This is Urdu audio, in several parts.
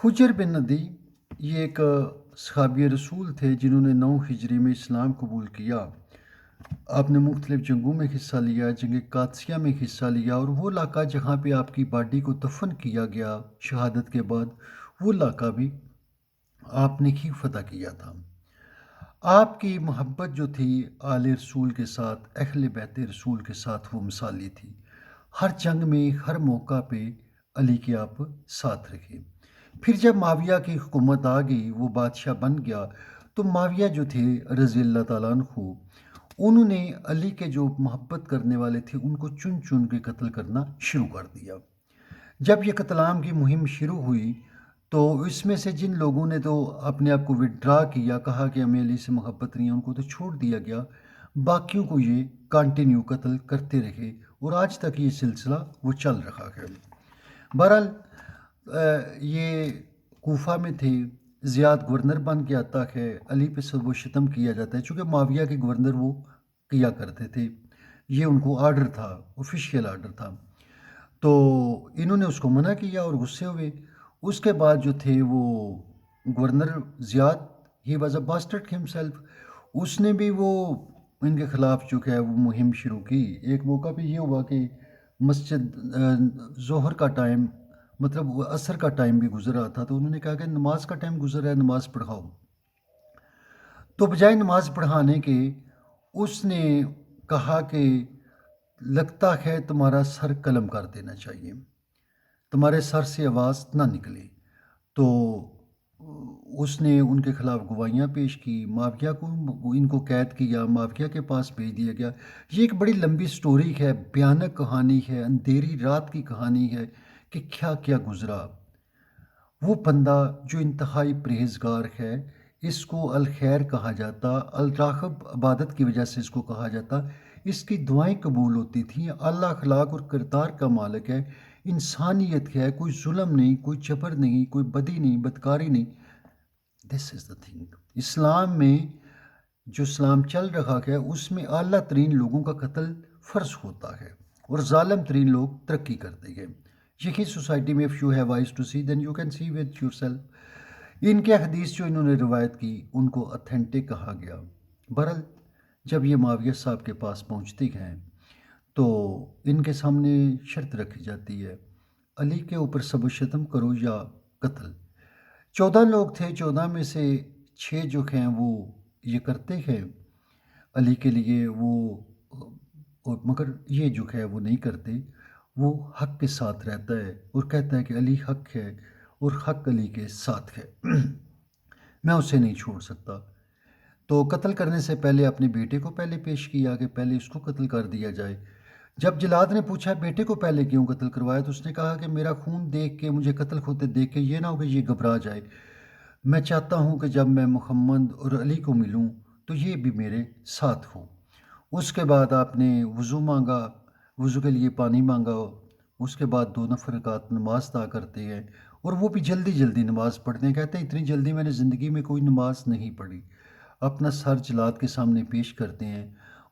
حجر بن ندی یہ ایک صحابی رسول تھے جنہوں نے 9 ہجری میں اسلام قبول کیا۔ آپ نے مختلف جنگوں میں حصہ لیا، جنگ قادسیہ میں حصہ لیا، اور وہ علاقہ جہاں پہ آپ کی باڈی کو دفن کیا گیا شہادت کے بعد، وہ علاقہ بھی آپ نے ہی فتح کیا تھا۔ آپ کی محبت جو تھی آل رسول کے ساتھ، اہل بیت رسول کے ساتھ، وہ مثالی تھی۔ ہر جنگ میں، ہر موقع پہ علی کے آپ ساتھ رکھے۔ پھر جب معاویہ کی حکومت آ گئی، وہ بادشاہ بن گیا، تو معاویہ جو تھے رضی اللہ تعالیٰ عنہ، انہوں نے علی کے جو محبت کرنے والے تھے ان کو چن چن کے قتل کرنا شروع کر دیا۔ جب یہ قتل عام کی مہم شروع ہوئی تو اس میں سے جن لوگوں نے تو اپنے آپ کو وڈرا کیا، کہا کہ ہمیں علی سے محبت نہیں ہے، ان کو تو چھوڑ دیا گیا، باقیوں کو یہ کنٹینیو قتل کرتے رہے، اور آج تک یہ سلسلہ وہ چل رہا ہے۔ بہرحال یہ کوفہ میں تھے، زیاد گورنر بن کے آتا ہے، علی پہ سب و شتم کیا جاتا ہے، چونکہ معاویہ کے گورنر وہ کیا کرتے تھے، یہ ان کو آرڈر تھا، آفیشیل آرڈر تھا، تو انہوں نے اس کو منع کیا اور غصے ہوئے۔ اس کے بعد جو تھے وہ governor Ziyad, he was a bastard himself, اس نے بھی وہ ان کے خلاف جو ہے وہ مہم شروع کی۔ ایک موقع پہ یہ ہوا کہ مسجد ظہر کا ٹائم، مطلب وہ عصر کا ٹائم بھی گزر رہا تھا، تو انہوں نے کہا کہ نماز کا ٹائم گزر رہا ہے، نماز پڑھاؤ۔ تو بجائے نماز پڑھانے کے اس نے کہا کہ لگتا ہے تمہارا سر قلم کر دینا چاہیے، تمہارے سر سے آواز نہ نکلے۔ تو اس نے ان کے خلاف گواہیاں پیش کی، معاویہ کو ان کو قید کیا، معاویہ کے پاس بھیج دیا گیا۔ یہ ایک بڑی لمبی سٹوری ہے، بھیانک کہانی ہے، اندھیری رات کی کہانی ہے کہ کیا کیا گزرا۔ وہ بندہ جو انتہائی پرہیزگار ہے، اس کو الخیر کہا جاتا، الراغب عبادت کی وجہ سے اس کو کہا جاتا، اس کی دعائیں قبول ہوتی تھیں، اعلیٰ اخلاق اور کردار کا مالک ہے، انسانیت ہے، کوئی ظلم نہیں، کوئی جبر نہیں، کوئی بدی نہیں، بدکاری نہیں۔ دس از دا تھنگ، اسلام میں جو اسلام چل رہا ہے اس میں اعلیٰ ترین لوگوں کا قتل فرض ہوتا ہے اور ظالم ترین لوگ ترقی کرتے ہیں۔ یہی سوسائٹی میں if you have eyes to see then you can see with yourself۔ ان کے حدیث جو انہوں نے روایت کی ان کو اتھینٹک کہا گیا۔ بہرحال جب یہ معاویہ صاحب کے پاس پہنچتے ہیں تو ان کے سامنے شرط رکھی جاتی ہے، علی کے اوپر سب و شتم کرو یا قتل۔ 14 لوگ تھے، 14 میں سے 6 جو ہیں وہ یہ کرتے ہیں علی کے لیے، اور مگر یہ جو ہے وہ نہیں کرتے، وہ حق کے ساتھ رہتا ہے اور کہتا ہے کہ علی حق ہے اور حق علی کے ساتھ ہے، میں اسے نہیں چھوڑ سکتا۔ تو قتل کرنے سے پہلے اپنے بیٹے کو پہلے پیش کیا کہ پہلے اس کو قتل کر دیا جائے۔ جب جلاد نے پوچھا بیٹے کو پہلے کیوں قتل کروایا، تو اس نے کہا کہ میرا خون دیکھ کے، مجھے قتل ہوتے دیکھ کے یہ نہ ہو کہ یہ گھبرا جائے، میں چاہتا ہوں کہ جب میں محمد اور علی کو ملوں تو یہ بھی میرے ساتھ ہو۔ اس کے بعد آپ نے وضو مانگا، وضو کے لیے پانی مانگا، اس کے بعد 2 رکعت نماز ادا کرتے ہیں، اور وہ بھی جلدی جلدی نماز پڑھتے ہیں، کہتے ہیں اتنی جلدی میں نے زندگی میں کوئی نماز نہیں پڑھی۔ اپنا سر جلاد کے سامنے پیش کرتے ہیں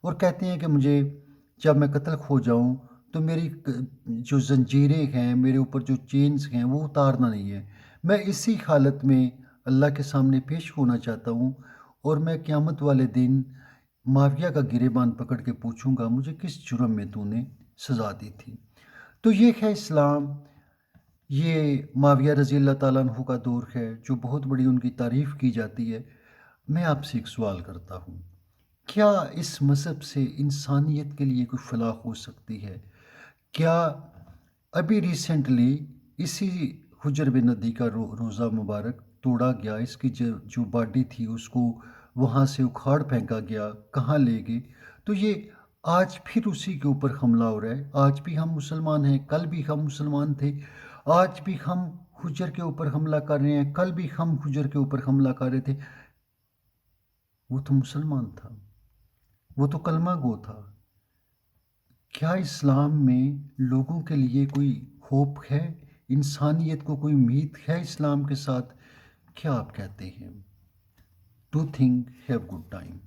اور کہتے ہیں کہ مجھے جب میں قتل ہو جاؤں تو میری جو زنجیریں ہیں، میرے اوپر جو چینز ہیں، وہ اتارنا نہیں ہے، میں اسی حالت میں اللہ کے سامنے پیش ہونا چاہتا ہوں، اور میں قیامت والے دن معاویہ کا گریبان پکڑ کے پوچھوں گا مجھے کس جرم میں تو نے سزا دی تھی۔ تو یہ ہے اسلام، یہ معاویہ رضی اللہ تعالیٰ عنہ کا دور ہے جو بہت بڑی ان کی تعریف کی جاتی ہے۔ میں آپ سے ایک سوال کرتا ہوں، کیا اس مذہب سے انسانیت کے لیے کوئی فلاح ہو سکتی ہے؟ کیا ابھی ریسنٹلی اسی حجر بن ندی کا روزہ مبارک توڑا گیا، اس کی جو باڈی تھی اس کو وہاں سے اکھاڑ پھینکا گیا، کہاں لے گئے؟ تو یہ آج پھر اسی کے اوپر حملہ ہو رہا ہے۔ آج بھی ہم مسلمان ہیں، کل بھی ہم مسلمان تھے، آج بھی ہم حجر کے اوپر حملہ کر رہے ہیں، کل بھی ہم حجر کے اوپر حملہ کر رہے تھے۔ وہ تو مسلمان تھا، وہ تو کلمہ گو تھا۔ کیا اسلام میں لوگوں کے لیے کوئی ہوپ ہے؟ انسانیت کو کوئی امید ہے اسلام کے ساتھ؟ کیا آپ کہتے ہیں؟ Do think, have good time.